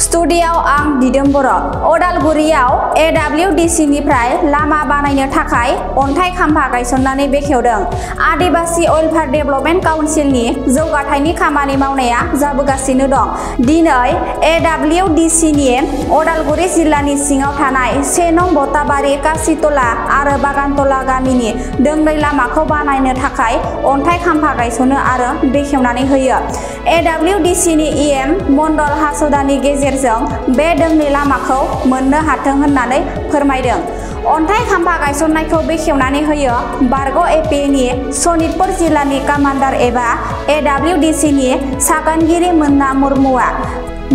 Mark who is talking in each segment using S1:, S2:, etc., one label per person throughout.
S1: स्टुडिय'आव आं दिदोम बर'। अदालगुरियाव AWDC निफ्राय लामा बानायनो थाखाय अन्थाइ खाम्फा गायसननानै बेखेवदों। आदिबासी वेलफेयार डेभेलपमेन्ट काउन्सिलनि जौगाथायनि खामानि मावनाया जाबोगासिनो दं। दिनै AWDC नि अदालगुरि जिल्लानि सिङाव थानाय 1 नं बटाबारि कासितला आरो बागानतला गामिनि दोंनै लामाखौ बानायनो थाखाय अन्थाइ खाम्फा गायसनो आरो बेखेवनानै होयो। AWDC नि EM मण्डल हासदानि गेजेरजों बे दोंनै लामाखौ मोननो हाथों होननानै फोरमायदों। अन्थाइ खाम्फा गायसननायखौ बेखेवनानै होयो बारग' AP नि सनितपुर जिल्लानि कामान्डार एबा AWDC नि सागानगिरि मोन्ना मुर्मुआ।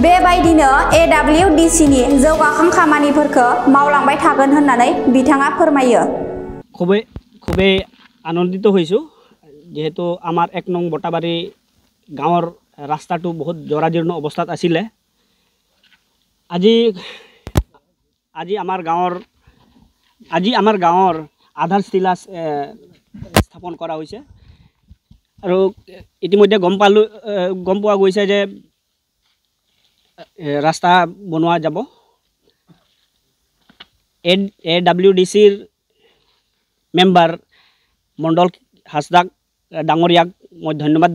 S1: बेबायदिनो AWDC नि जौगाखां खामानिफोरखौ मावलांबाय थागोन होननानै बिथाङा फोरमायो।
S2: খুবেই আনন্দিত হৈছোঁ যেহেতু আমাৰ 1 নং বটাবাৰী গাঁৱৰ ৰাস্তাটো বহুত জৰাজীৰ্ণ অৱস্থাত আছিলে। আজি আমাৰ গাঁৱৰ আধাৰশিলা স্থাপন কৰা হৈছে আৰু ইতিমধ্যে গম পোৱা গৈছে যে ৰাস্তা বনোৱা যাব। AWDCৰ মেম্বাৰ মণ্ডল হাসদাক ডাঙৰীয়াক মই ধন্যবাদ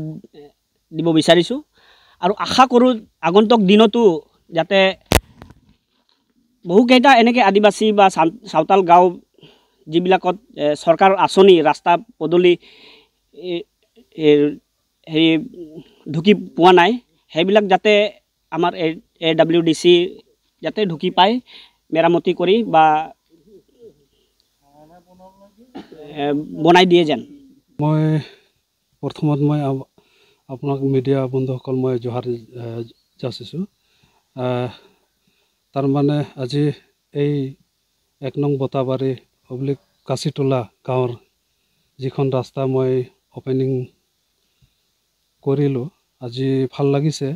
S2: দিব বিচাৰিছোঁ আৰু আশা কৰোঁ আগন্তুক দিনতো যাতে বহুকেইটা এনেকৈ আদিবাসী বা সাঁওতাল গাঁও যিবিলাকত চৰকাৰৰ আঁচনি ৰাস্তা পদূলি ঢুকি পোৱা নাই সেইবিলাক যাতে আমাৰ AWDC যাতে ঢুকি পায় মেৰামতি কৰি বা বনাই দিয়ে যেন।
S3: মই প্ৰথমত মই আপোনাক মিডিয়া বন্ধুসকল মই জোহাৰ যাচিছোঁ। তাৰমানে আজি এই 1 নং বটাবাৰী অব্লিক কাচিতলা গাঁৱৰ যিখন ৰাস্তা মই অপেনিং কৰিলোঁ আজি ভাল লাগিছে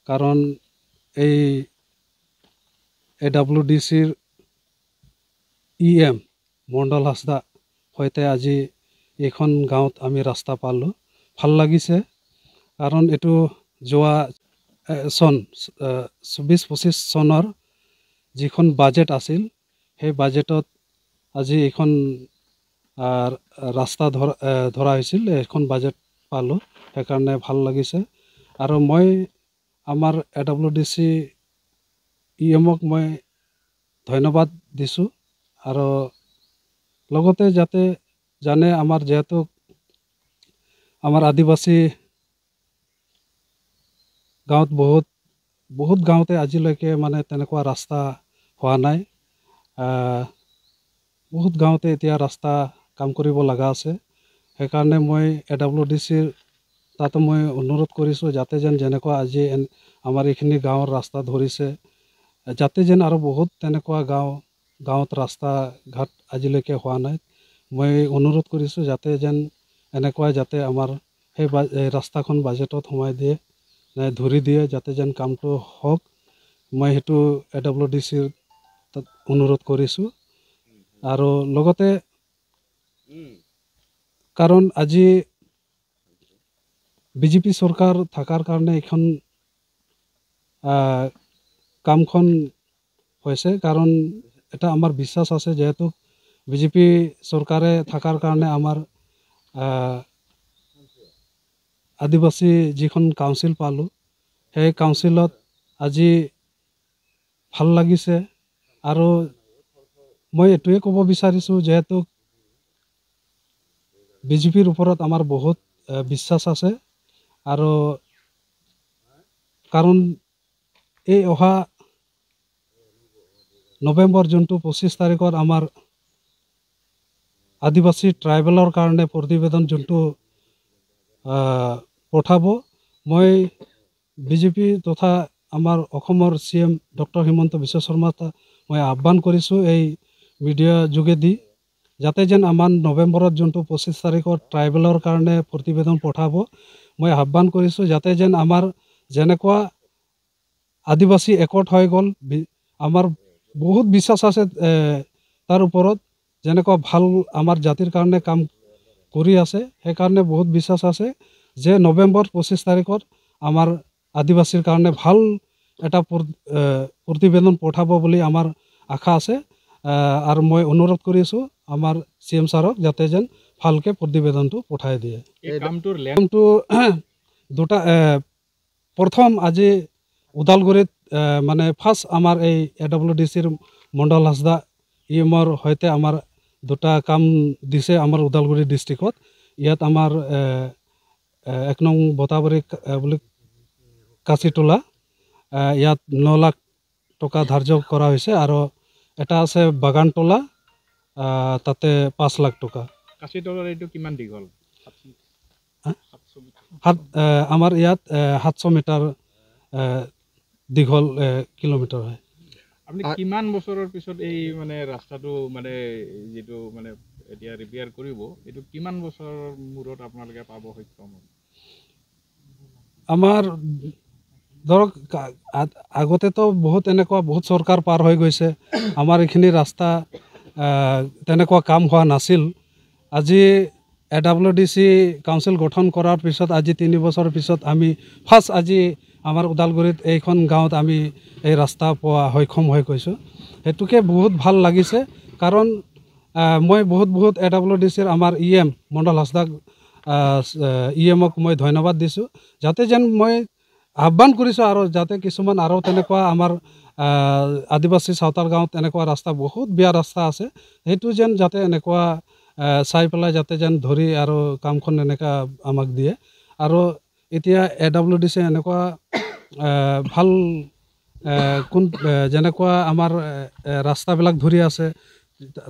S3: কাৰণ এই AWDCৰ EM মণ্ডল হাসদা সৈতে আজি এইখন গাঁৱত আমি ৰাস্তা পালোঁ ভাল লাগিছে কাৰণ এইটো যোৱা 24-25 চনৰ যিখন বাজেট আছিল সেই বাজেটত আজি এইখন ৰাস্তা ধৰা হৈছিল এইখন বাজেট পালোঁ সেইকাৰণে ভাল লাগিছে আৰু মই আমাৰ AWDC EMক মই ধন্যবাদ দিছোঁ আৰু লগতে যাতে জানে আমাৰ যেহেতু আমাৰ আদিবাসী গাঁৱত বহুত গাঁৱতে আজিলৈকে মানে তেনেকুৱা ৰাস্তা হোৱা নাই। বহুত গাঁৱতে এতিয়া ৰাস্তা কাম কৰিব লগা আছে সেইকাৰণে মই AWDCৰ তাতো মই অনুৰোধ কৰিছোঁ যাতে যেনেকুৱা আজি আমাৰ এইখিনি গাঁৱৰ ৰাস্তা ধৰিছে যাতে যেন আৰু বহুত তেনেকুৱা গাঁৱত ৰাস্তা ঘাট আজিলৈকে হোৱা নাই। মই অনুৰোধ কৰিছোঁ যাতে যেন এনেকুৱা যাতে আমাৰ সেই ৰাস্তাখন বাজেটত সোমাই দিয়ে ধৰি দিয়ে যাতে যেন কামটো হওক মই সেইটো AWDCৰ তাত অনুৰোধ কৰিছোঁ আৰু লগতে কাৰণ আজি BJP চৰকাৰ থকাৰ কাৰণে এইখন কামখন হৈছে কাৰণ এটা আমাৰ বিশ্বাস আছে যেহেতু BJP চৰকাৰে থকাৰ কাৰণে আমাৰ আদিবাসী যিখন কাউন্সিল পালোঁ সেই কাউন্সিলত আজি ভাল লাগিছে আৰু মই এইটোৱে ক'ব বিচাৰিছোঁ যেহেতু BJPৰ ওপৰত আমাৰ বহুত বিশ্বাস আছে আৰু কাৰণ এই অহা নৱেম্বৰ যোনটো 25 তাৰিখত আমাৰ আদিবাসী ট্ৰাইবেলৰ কাৰণে প্ৰতিবেদন যোনটো পঠাব মই BJP তথা আমাৰ অসমৰ CM ডক্টৰ হিমন্ত বিশ্ব শৰ্মাক মই আহ্বান কৰিছোঁ এই মিডিয়া যোগেদি যাতে যেন আমাৰ নৱেম্বৰত যোনটো 25 তাৰিখত ট্ৰাইবেলৰ কাৰণে প্ৰতিবেদন পঠাব মই আহ্বান কৰিছোঁ যাতে যেন আমাৰ যেনেকুৱা আদিবাসী একট হৈ গ'ল আমাৰ বহুত বিশ্বাস আছে তাৰ ওপৰত যেনেকুৱা ভাল আমাৰ জাতিৰ কাৰণে কাম কৰি আছে সেইকাৰণে বহুত বিশ্বাস আছে যে নৱেম্বৰ 25 তাৰিখত আমাৰ আদিবাসীৰ কাৰণে ভাল এটা প্ৰতিবেদন পঠাব বুলি আমাৰ আশা আছে আৰু মই অনুৰোধ কৰিছোঁ আমাৰ CM ছাৰক যাতে যেন ভালকে প্ৰতিবেদনটো পঠাই দিয়ে।
S4: এই কামটোৰ
S3: কামটো দুটা প্ৰথম আজি ওদালগুৰিত মানে ফাৰ্ষ্ট আমাৰ এই AWDCৰ মণ্ডল হাজদা EMৰ সৈতে আমাৰ দুটা কাম দিছে আমাৰ ওদালগুৰি ডিষ্ট্ৰিক্টত। ইয়াত আমাৰ 1 নং বটাবাৰী বুলি কাচিটোলা ইয়াত 9 লাখ টকা ধাৰ্য কৰা হৈছে আৰু এটা আছে বাগানটোলা তাতে 5 লাখ টকা।
S4: কাচিটোলাৰ এইটো কিমান দীঘল?
S3: আমাৰ ইয়াত 700 মিটাৰ দীঘল কিলোমিটাৰ হয়।
S4: আপুনি কিমান বছৰৰ পিছত এই মানে ৰাস্তাটো মানে যেটো মানে এতিয়া ৰিপেয়াৰ কৰিব এইটো কিমান বছৰৰ মূৰত আপোনালোকে পাব সক্ষম হ'ব?
S3: আমাৰ ধৰক আগতেতো বহুত এনেকুৱা বহুত চৰকাৰ পাৰ হৈ গৈছে, আমাৰ এইখিনি ৰাস্তা তেনেকুৱা কাম হোৱা নাছিল। আজি AWDC কাউন্সিল গঠন কৰাৰ পিছত আজি 3 বছৰৰ পিছত আমি ফাৰ্ষ্ট আজি আমাৰ ওদালগুৰিত এইখন গাঁৱত আমি এই ৰাস্তা পোৱা সক্ষম হৈ গৈছোঁ। সেইটোকে বহুত ভাল লাগিছে কাৰণ মই বহুত AWDCৰ আমাৰ EM মণ্ডল হাজদাক EMক মই ধন্যবাদ দিছোঁ যাতে যেন মই আহ্বান কৰিছোঁ আৰু যাতে কিছুমান আৰু তেনেকুৱা আমাৰ আদিবাসী সাঁওতাল গাঁৱত তেনেকুৱা ৰাস্তা বহুত বেয়া ৰাস্তা আছে সেইটো যেন যাতে এনেকুৱা চাই পেলাই যাতে যেন ধৰি আৰু কামখন এনেকুৱা আমাক দিয়ে আৰু এতিয়া AWDC এনেকুৱা ভাল যেনেকুৱা আমাৰ ৰাস্তাবিলাক ধৰি আছে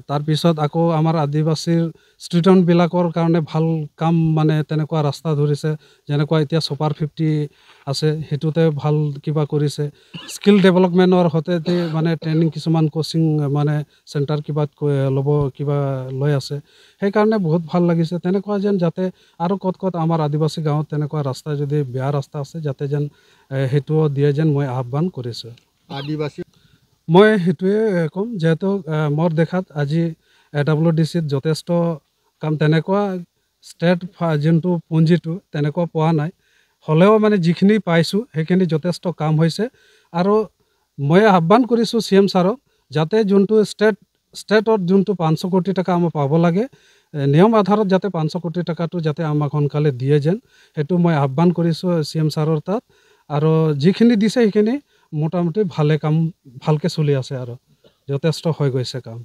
S3: তাৰপিছত আকৌ আমাৰ আদিবাসীৰ ষ্ট্ৰীটবিলাকৰ কাৰণে ভাল কাম মানে তেনেকুৱা ৰাস্তা ধৰিছে যেনেকুৱা এতিয়া সুপাৰ 50 আছে সেইটোতে ভাল কিবা কৰিছে স্কিল ডেভেলপমেণ্টৰ হতে মানে ট্ৰেইনিং কিছুমান কোচিং মানে চেণ্টাৰ কিবা ল'ব কিবা লৈ আছে সেইকাৰণে বহুত ভাল লাগিছে তেনেকুৱা যেন যাতে আৰু কত আমাৰ আদিবাসী গাঁৱত তেনেকুৱা ৰাস্তা যদি বেয়া ৰাস্তা আছে যাতে যেন হেতুও দিয়ে যেন মই আহ্বান কৰিছোঁ।
S4: আদিবাসী
S3: মই হেতুৱে কম যেহেতু মোৰ দেখাত আজি AWDCত যথেষ্ট কাম তেনেকুৱা ষ্টেট যোনটো পুঁজিটো তেনেকুৱা পোৱা নাই হ'লেও মানে যিখিনি পাইছোঁ সেইখিনি যথেষ্ট কাম হৈছে আৰু মই আহ্বান কৰিছোঁ CM ছাৰক যাতে যোনটো ষ্টেটত যোনটো 500 কোটি টকা আমাৰ পাব লাগে নিয়ম আধাৰত যাতে 500 কোটি টকাটো যাতে আমাক সোনকালে দিয়ে যেন সেইটো মই আহ্বান কৰিছোঁ CM ছাৰৰ তাত আৰু যিখিনি দিছে সেইখিনি মোটামুটি ভালকৈ চলি আছে আৰু যথেষ্ট হৈ গৈছে কাম।